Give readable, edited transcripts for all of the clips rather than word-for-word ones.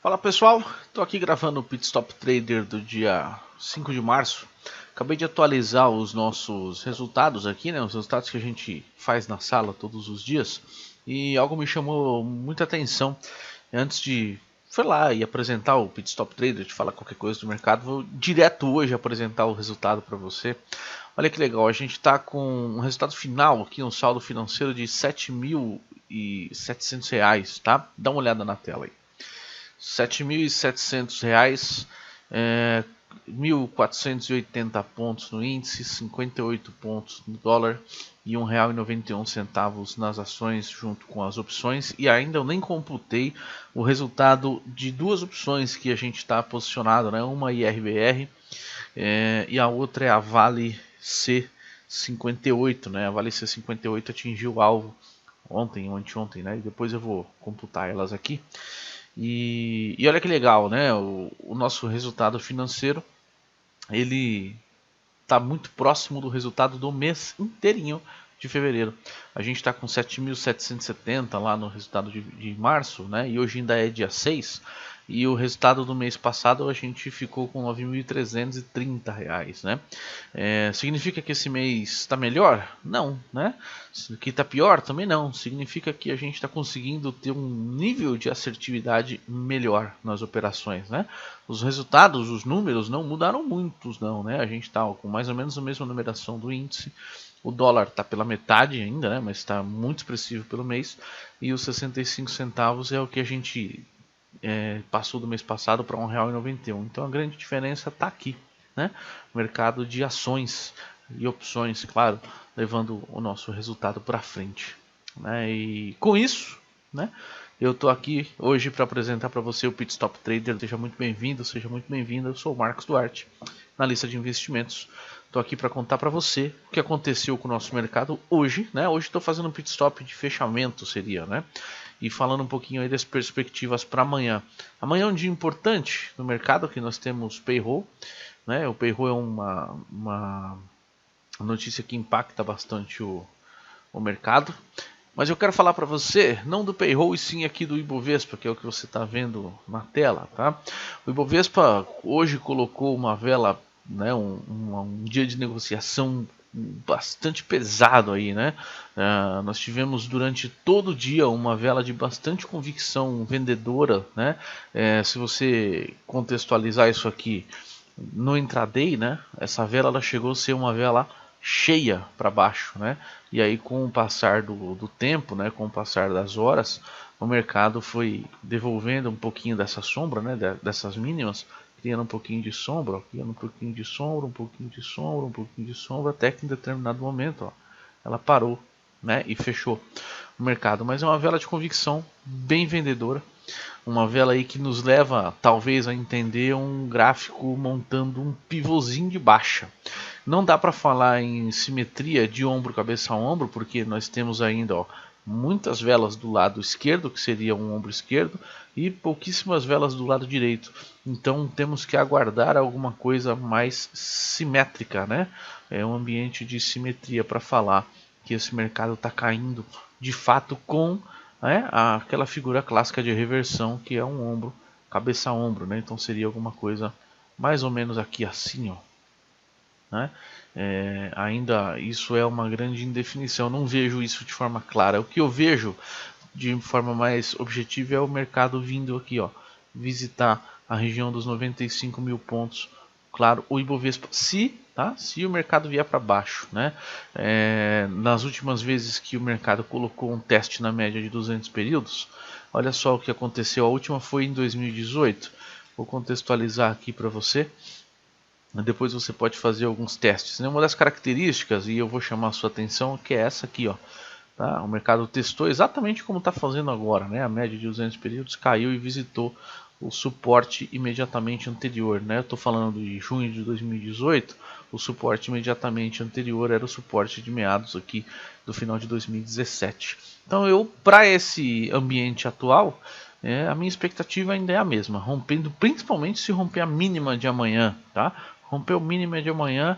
Fala pessoal, estou aqui gravando o Pit Stop Trader do dia 5 de março. Acabei de atualizar os nossos resultados aqui, né? Os resultados que a gente faz na sala todos os dias. E algo me chamou muita atenção. Antes de foi lá e apresentar o Pit Stop Trader, de falar qualquer coisa do mercado, vou direto hoje apresentar o resultado para você. Olha que legal, a gente está com um resultado final aqui, um saldo financeiro de R$ 7.700, tá? Dá uma olhada na tela aí. R$ 7.700, 1.480 pontos no índice, 58 pontos no dólar e R$ 1,91 nas ações junto com as opções. E ainda eu nem computei o resultado de duas opções que a gente está posicionado, né? Uma IRBR e a outra é a Vale C58, né? A Vale C58 atingiu o alvo ontem ou anteontem, né? E depois eu vou computar elas aqui. E olha que legal, né? O nosso resultado financeiro, ele está muito próximo do resultado do mês inteirinho de fevereiro. A gente está com 7.770 lá no resultado de março, né? E hoje ainda é dia 6. E o resultado do mês passado a gente ficou com R$ 9.330, né? Significa que esse mês está melhor? Não, né? Que está pior? Também não. Significa que a gente está conseguindo ter um nível de assertividade melhor nas operações, né? Os resultados, os números não mudaram muitos, não, né? A gente está com mais ou menos a mesma numeração do índice. O dólar está pela metade ainda, né? Mas está muito expressivo pelo mês. E os 65 centavos é o que a gente passou do mês passado para R$ 1,91. Então a grande diferença está aqui, né? Mercado de ações e opções, claro, levando o nosso resultado para frente, né? E com isso, né, eu estou aqui hoje para apresentar para você o Pit Stop Trader. Seja muito bem-vindo, seja muito bem-vinda. Eu sou o Marcos Duarte, analista de investimentos. Estou aqui para contar para você o que aconteceu com o nosso mercado hoje, né? Hoje estou fazendo um pit stop de fechamento, seria, né? E falando um pouquinho aí das perspectivas para amanhã. Amanhã é um dia importante no mercado, que nós temos payroll, né? O payroll é uma notícia que impacta bastante o mercado. Mas eu quero falar para você, não do payroll e sim aqui do Ibovespa, que é o que você está vendo na tela, tá? O Ibovespa hoje colocou uma vela, né, um dia de negociação bastante pesado aí, né? Nós tivemos durante todo o dia uma vela de bastante convicção vendedora, né? Se você contextualizar isso aqui no intraday, né? Essa vela ela chegou a ser uma vela cheia para baixo, né? E aí com o passar do tempo, né? Com o passar das horas, o mercado foi devolvendo um pouquinho dessa sombra, né? Dessas mínimas, criando um pouquinho de sombra, criando um pouquinho de sombra, um pouquinho de sombra, um pouquinho de sombra, até que em determinado momento, ó, ela parou, né? E fechou o mercado. Mas é uma vela de convicção bem vendedora. Uma vela aí que nos leva talvez a entender um gráfico montando um pivôzinho de baixa. Não dá para falar em simetria de ombro cabeça a ombro, porque nós temos ainda muitas velas do lado esquerdo, que seria um ombro esquerdo, e pouquíssimas velas do lado direito. Então temos que aguardar alguma coisa mais simétrica, né? É um ambiente de simetria para falar que esse mercado está caindo de fato com aquela figura clássica de reversão, que é um ombro cabeça a ombro, né? Então seria alguma coisa mais ou menos aqui assim, ó, né? Ainda isso é uma grande indefinição, não vejo isso de forma clara. O que eu vejo de forma mais objetiva é o mercado vindo aqui, ó, visitar a região dos 95 mil pontos. Claro, o Ibovespa, se o mercado vier para baixo, né? Nas últimas vezes que o mercado colocou um teste na média de 200 períodos, olha só o que aconteceu. A última foi em 2018. Vou contextualizar aqui para você. Depois você pode fazer alguns testes, né? Uma das características, e eu vou chamar a sua atenção, que é essa aqui, ó. Tá? O mercado testou exatamente como está fazendo agora, né? A média de 200 períodos caiu e visitou o suporte imediatamente anterior, né? Eu estou falando de junho de 2018, o suporte imediatamente anterior era o suporte de meados aqui do final de 2017. Então eu, para esse ambiente atual, a minha expectativa ainda é a mesma, rompendo, principalmente se romper a mínima de amanhã, tá? Rompeu o mínimo de amanhã,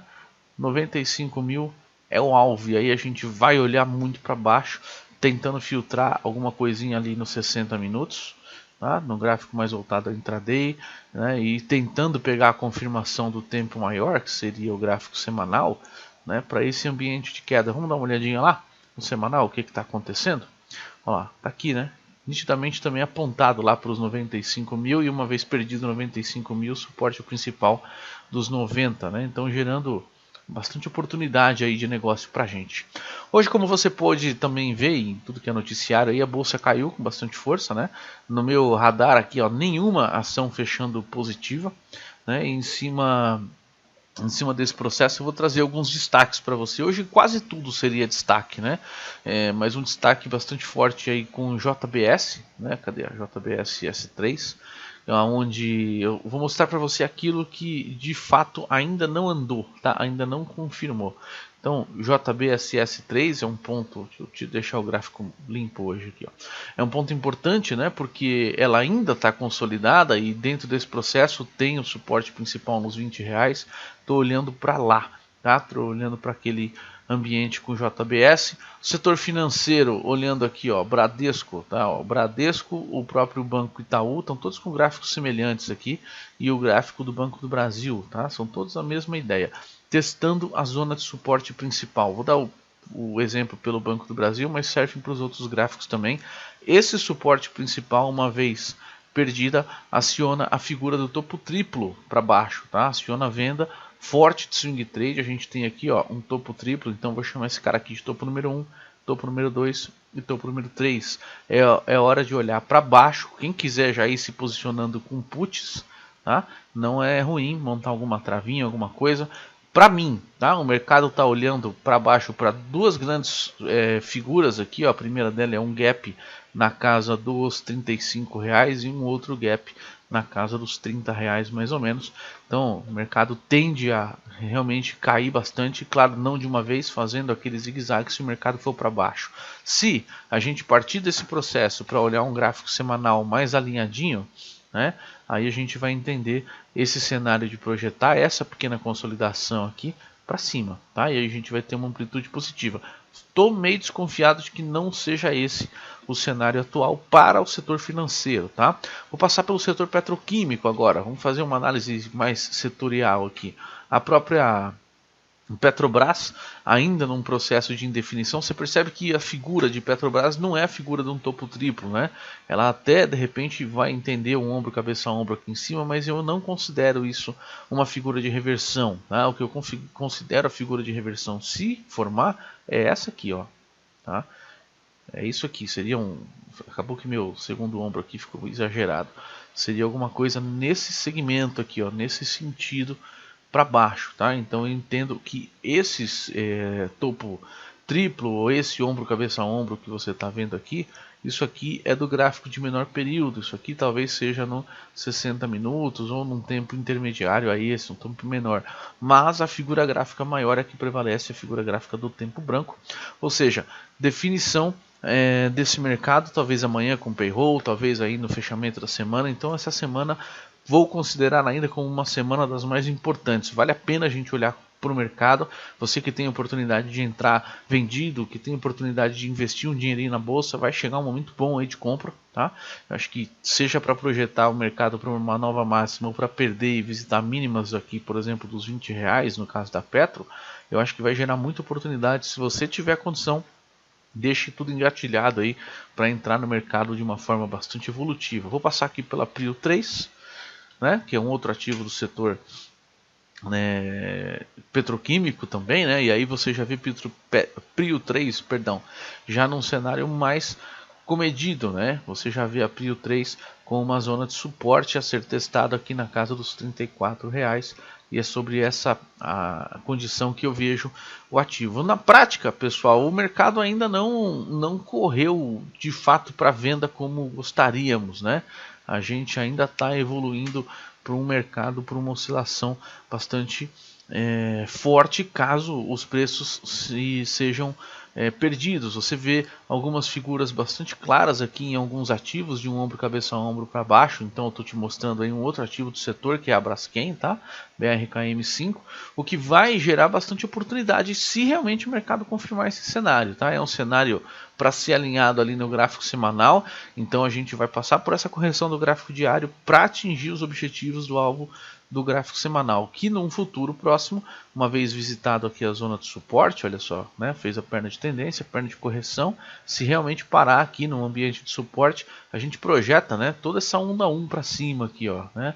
95 mil é o alvo, e aí a gente vai olhar muito para baixo, tentando filtrar alguma coisinha ali nos 60 minutos, tá? No gráfico mais voltado a intraday, né? E tentando pegar a confirmação do tempo maior, que seria o gráfico semanal, né? Para esse ambiente de queda. Vamos dar uma olhadinha lá no semanal, o que está acontecendo? Olha lá, tá aqui, né? Nitidamente também apontado lá para os 95 mil e uma vez perdido 95 mil, suporte principal dos 90, né? Então gerando bastante oportunidade aí de negócio para a gente. Hoje, como você pode também ver em tudo que é noticiário, aí a bolsa caiu com bastante força, né? No meu radar aqui, ó, nenhuma ação fechando positiva, né? Em cima desse processo eu vou trazer alguns destaques para você. Hoje quase tudo seria destaque, né? Mas um destaque bastante forte aí com o JBS, né? Cadê a JBS S3? Onde eu vou mostrar para você aquilo que de fato ainda não andou, tá? Ainda não confirmou. Então, JBSS3 é um ponto, deixa eu te deixar o gráfico limpo hoje aqui, ó. É um ponto importante, né? Porque ela ainda está consolidada e dentro desse processo tem o suporte principal nos R$ 20. Estou olhando para lá, tá? Estou olhando para aquele ambiente com JBS. Setor financeiro, olhando aqui, ó, Bradesco, tá? Ó, Bradesco, o próprio Banco Itaú, estão todos com gráficos semelhantes aqui, e o gráfico do Banco do Brasil, tá? São todos a mesma ideia. Testando a zona de suporte principal. Vou dar o exemplo pelo Banco do Brasil, mas serve para os outros gráficos também. Esse suporte principal, uma vez perdida, aciona a figura do topo triplo para baixo, tá? Aciona a venda forte de swing trade. A gente tem aqui, ó, um topo triplo, então vou chamar esse cara aqui de topo número 1, topo número 2 e topo número 3. É hora de olhar para baixo. Quem quiser já ir se posicionando com puts, tá? Não é ruim montar alguma travinha, alguma coisa. Para mim, tá? O mercado está olhando para baixo para duas grandes figuras aqui, ó. A primeira dela é um gap na casa dos R$ 35 e um outro gap na casa dos R$ 30 mais ou menos. Então o mercado tende a realmente cair bastante, claro, não de uma vez, fazendo aquele zigue-zague se o mercado for para baixo. Se a gente partir desse processo para olhar um gráfico semanal mais alinhadinho, né, aí a gente vai entender esse cenário de projetar essa pequena consolidação aqui para cima, tá? E aí a gente vai ter uma amplitude positiva. Estou meio desconfiado de que não seja esse o cenário atual para o setor financeiro, tá? Vou passar pelo setor petroquímico agora. Vamos fazer uma análise mais setorial aqui. A própria Petrobras, ainda num processo de indefinição. Você percebe que a figura de Petrobras não é a figura de um topo triplo, né? Ela até de repente vai entender um ombro, cabeça a ombro aqui em cima, mas eu não considero isso uma figura de reversão, tá? O que eu considero a figura de reversão, se formar, é essa aqui, ó, tá? É isso aqui, seria um... Acabou que meu segundo ombro aqui ficou exagerado. Seria alguma coisa nesse segmento aqui, ó, nesse sentido para baixo, tá? Então eu entendo que esses topo triplo ou esse ombro cabeça a ombro que você está vendo aqui, isso aqui é do gráfico de menor período. Isso aqui talvez seja no 60 minutos ou num tempo intermediário a esse, um tempo menor. Mas a figura gráfica maior é que prevalece, a figura gráfica do tempo branco. Ou seja, definição desse mercado, talvez amanhã com payroll, talvez aí no fechamento da semana. Então essa semana vou considerar ainda como uma semana das mais importantes. Vale a pena a gente olhar para o mercado. Você que tem oportunidade de entrar vendido, que tem oportunidade de investir um dinheirinho na bolsa, vai chegar um momento bom aí de compra, tá? Eu acho que seja para projetar o mercado para uma nova máxima ou para perder e visitar mínimas aqui, por exemplo, dos R$ 20, no caso da Petro, eu acho que vai gerar muita oportunidade. Se você tiver condição, deixe tudo engatilhado aí para entrar no mercado de uma forma bastante evolutiva. Vou passar aqui pela Prio 3, né, que é um outro ativo do setor, né, petroquímico também, né, e aí você já vê Prio 3, perdão, já num cenário mais comedido, né, você já vê a Prio 3 com uma zona de suporte a ser testado aqui na casa dos R$ 34, e é sobre essa a condição que eu vejo o ativo. Na prática, pessoal, o mercado ainda não correu de fato para venda como gostaríamos, né? A gente ainda está evoluindo para um mercado, para uma oscilação bastante forte, caso os preços sejam perdidos. Você vê algumas figuras bastante claras aqui em alguns ativos de um ombro, cabeça a ombro para baixo. Então eu estou te mostrando aí um outro ativo do setor, que é a Braskem, tá? BRKM5, o que vai gerar bastante oportunidade se realmente o mercado confirmar esse cenário, tá? É um cenário para ser alinhado ali no gráfico semanal, então a gente vai passar por essa correção do gráfico diário para atingir os objetivos do alvo do gráfico semanal, que num futuro próximo, uma vez visitado aqui a zona de suporte, olha só, né, fez a perna de tendência, perna de correção, se realmente parar aqui no ambiente de suporte, a gente projeta, né, toda essa onda 1 para cima aqui, ó, né,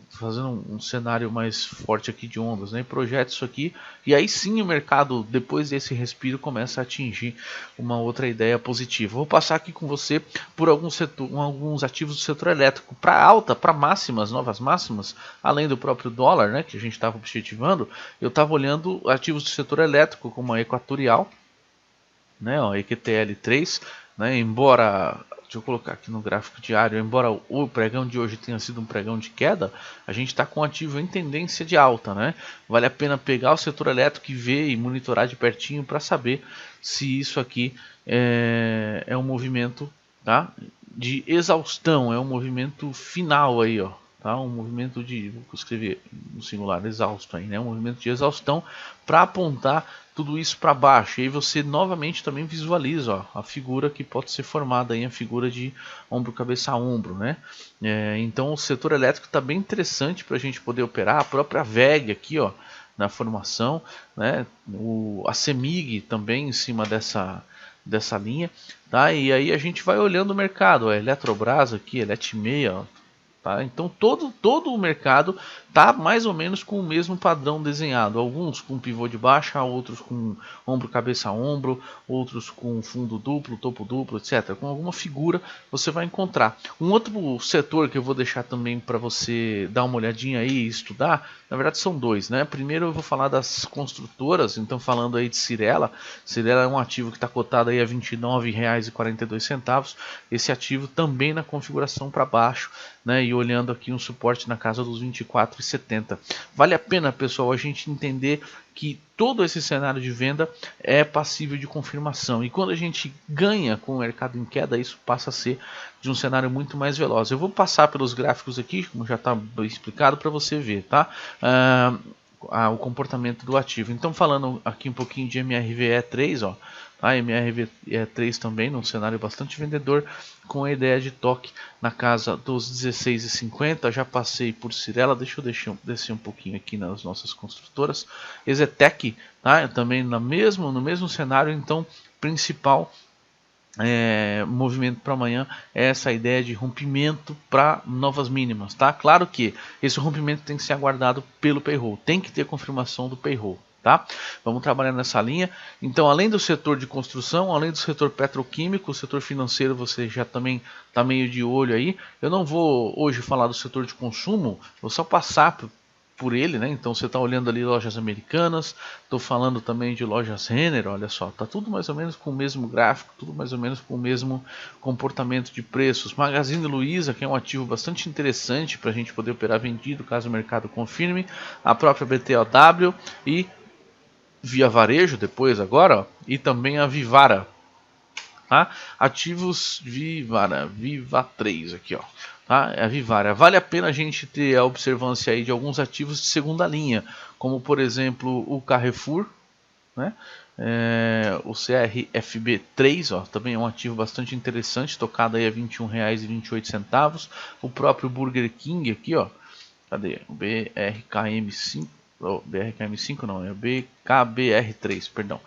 fazendo um cenário mais forte aqui de ondas, né, e projeta isso aqui, e aí sim o mercado, depois desse respiro, começa a atingir uma outra ideia positiva. Vou passar aqui com você por alguns ativos do setor elétrico, para alta, para máximas, novas máximas, além do próprio dólar, né, que a gente estava objetivando. Eu estava olhando ativos do setor elétrico, como a Equatorial, né, ó, EQTL3, né, embora, deixa eu colocar aqui no gráfico diário, embora o pregão de hoje tenha sido um pregão de queda, a gente está com o ativo em tendência de alta, né? Vale a pena pegar o setor elétrico e ver e monitorar de pertinho para saber se isso aqui é um movimento, tá, de exaustão, é um movimento final aí, ó. Tá? Um movimento de, vou escrever no singular, exausto aí, né? Um movimento de exaustão para apontar tudo isso para baixo. E aí você novamente também visualiza, ó, a figura que pode ser formada aí, a figura de ombro, cabeça a ombro, né? Então o setor elétrico está bem interessante para a gente poder operar. A própria VEG aqui, ó, na formação, né? A CEMIG também em cima dessa linha, tá? E aí a gente vai olhando o mercado, a Eletrobras aqui, Eletmeia, ó. Tá? Então todo o mercado está mais ou menos com o mesmo padrão desenhado. Alguns com pivô de baixa, outros com ombro, cabeça a ombro, outros com fundo duplo, topo duplo, etc. Com alguma figura você vai encontrar. Um outro setor que eu vou deixar também para você dar uma olhadinha aí e estudar, na verdade são dois, né? Primeiro eu vou falar das construtoras, então falando aí de Cyrela. Cyrela é um ativo que está cotado aí a R$ 29,42. Esse ativo também na configuração para baixo, né, e olhando aqui um suporte na casa dos 24,70. Vale a pena, pessoal, a gente entender que todo esse cenário de venda é passível de confirmação. E quando a gente ganha com o mercado em queda, isso passa a ser de um cenário muito mais veloz. Eu vou passar pelos gráficos aqui, como já está explicado, para você ver, tá? O comportamento do ativo. Então, falando aqui um pouquinho de MRVE3, ó, a MRVE3 também num cenário bastante vendedor, com a ideia de toque na casa dos 16,50. Já passei por Cyrela, deixa eu descer um pouquinho aqui nas nossas construtoras. Exetec, tá? Também no mesmo cenário, então principal movimento para amanhã é essa ideia de rompimento para novas mínimas, tá? Claro que esse rompimento tem que ser aguardado pelo payroll, tem que ter confirmação do payroll, tá? Vamos trabalhar nessa linha. Então, além do setor de construção, além do setor petroquímico, o setor financeiro você já também está meio de olho aí. Eu não vou hoje falar do setor de consumo, vou só passar por ele, né? Então você está olhando ali lojas americanas, estou falando também de lojas Renner, olha só, tá tudo mais ou menos com o mesmo gráfico, tudo mais ou menos com o mesmo comportamento de preços. Magazine Luiza, que é um ativo bastante interessante para a gente poder operar vendido, caso o mercado confirme, a própria BTOW e Via Varejo depois agora, ó, e também a Vivara, tá? Ativos Viva 3 aqui, ó. Tá? É a Vivara. Vale a pena a gente ter a observância aí de alguns ativos de segunda linha, como por exemplo o Carrefour, né? O CRFB3, ó, também é um ativo bastante interessante, tocado aí a R$ 21,28. O próprio Burger King aqui, ó. Cadê? O BRKM5, BRKM5 não, é o BKBR3, perdão.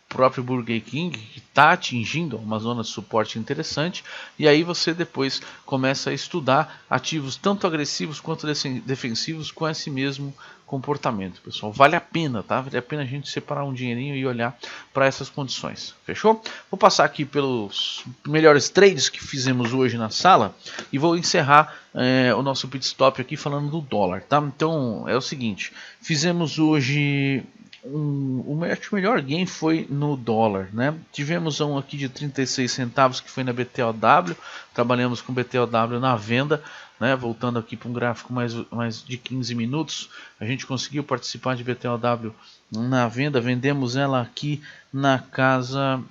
Próprio Burger King, que está atingindo uma zona de suporte interessante, e aí você depois começa a estudar ativos tanto agressivos quanto defensivos com esse mesmo comportamento, pessoal. Vale a pena, tá? Vale a pena a gente separar um dinheirinho e olhar para essas condições, fechou? Vou passar aqui pelos melhores trades que fizemos hoje na sala e vou encerrar o nosso pit stop aqui falando do dólar, tá? Então é o seguinte, fizemos hoje o melhor gain foi no dólar, né? Tivemos um aqui de 36 centavos que foi na BTOW, trabalhamos com BTOW na venda, né? Voltando aqui para um gráfico mais de 15 minutos, a gente conseguiu participar de BTOW na venda, vendemos ela aqui na casa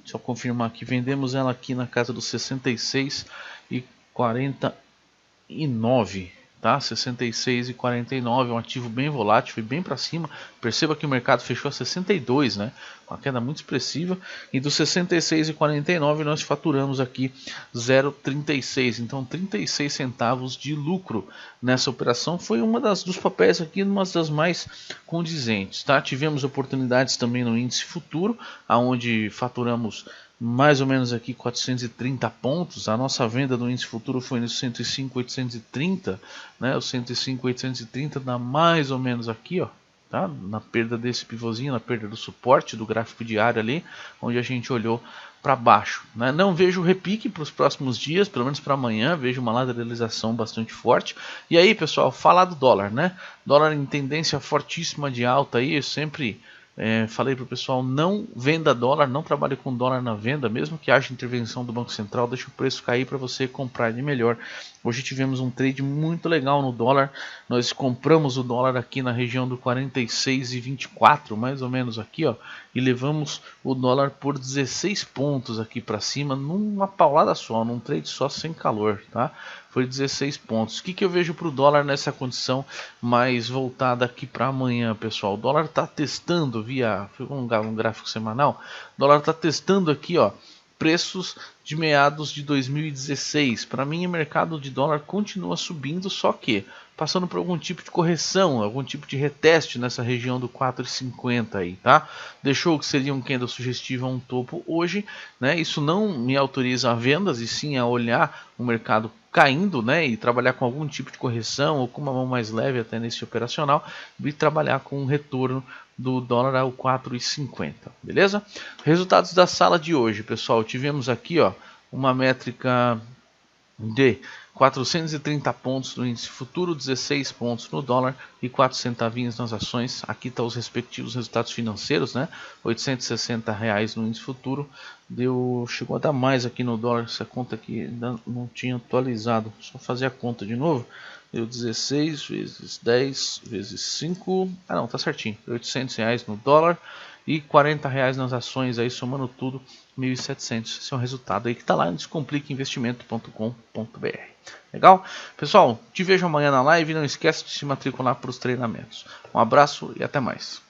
Só confirmar que vendemos ela aqui na casa dos 66,49, tá? 66,49, um ativo bem volátil, foi bem para cima. Perceba que o mercado fechou a 62, né? Uma queda muito expressiva. E dos 66,49 nós faturamos aqui 0,36, então 36 centavos de lucro nessa operação. Foi uma dos papéis aqui, uma das mais condizentes, tá? Tivemos oportunidades também no índice futuro, aonde faturamos mais ou menos aqui 430 pontos. A nossa venda do índice futuro foi no 105,830, né? O 105,830 dá mais ou menos aqui, ó, tá? Na perda desse pivôzinho, na perda do suporte do gráfico diário ali, onde a gente olhou para baixo, né? Não vejo repique para os próximos dias, pelo menos para amanhã, vejo uma lateralização bastante forte. E aí, pessoal, falar do dólar, né? Dólar em tendência fortíssima de alta aí, eu sempre falei para o pessoal, não venda dólar, não trabalhe com dólar na venda, mesmo que haja intervenção do Banco Central, deixa o preço cair para você comprar de melhor. Hoje tivemos um trade muito legal no dólar, nós compramos o dólar aqui na região do 46,24, mais ou menos aqui, ó, e levamos o dólar por 16 pontos aqui para cima, numa paulada só, num trade só sem calor, tá? Foi 16 pontos. O que eu vejo para o dólar nessa condição mais voltada aqui para amanhã, pessoal? O dólar está testando via um gráfico semanal. O dólar está testando aqui, ó, preços de meados de 2016. Para mim, o mercado de dólar continua subindo, só que passando por algum tipo de correção, algum tipo de reteste nessa região do 4,50 aí, tá? Deixou que seria um candle sugestivo a um topo hoje, né? Isso não me autoriza a vendas e sim a olhar o mercado caindo, né, e trabalhar com algum tipo de correção ou com uma mão mais leve até nesse operacional e trabalhar com um retorno do dólar ao 4,50, beleza? Resultados da sala de hoje, pessoal, tivemos aqui, ó, uma métrica de 430 pontos no índice futuro, 16 pontos no dólar e 4 centavinhos nas ações. Aqui estão os respectivos resultados financeiros, né? R$860 no índice futuro, chegou a dar mais aqui no dólar. Essa conta aqui ainda não tinha atualizado, só fazer a conta de novo. Deu 16 vezes 10 vezes 5, não, tá certinho, R$800 no dólar e R$40 nas ações, aí somando tudo 1.700. Esse é o resultado aí que está lá em descompliqueinvestimento.com.br. Legal? Pessoal, te vejo amanhã na live. Não esquece de se matricular para os treinamentos. Um abraço e até mais.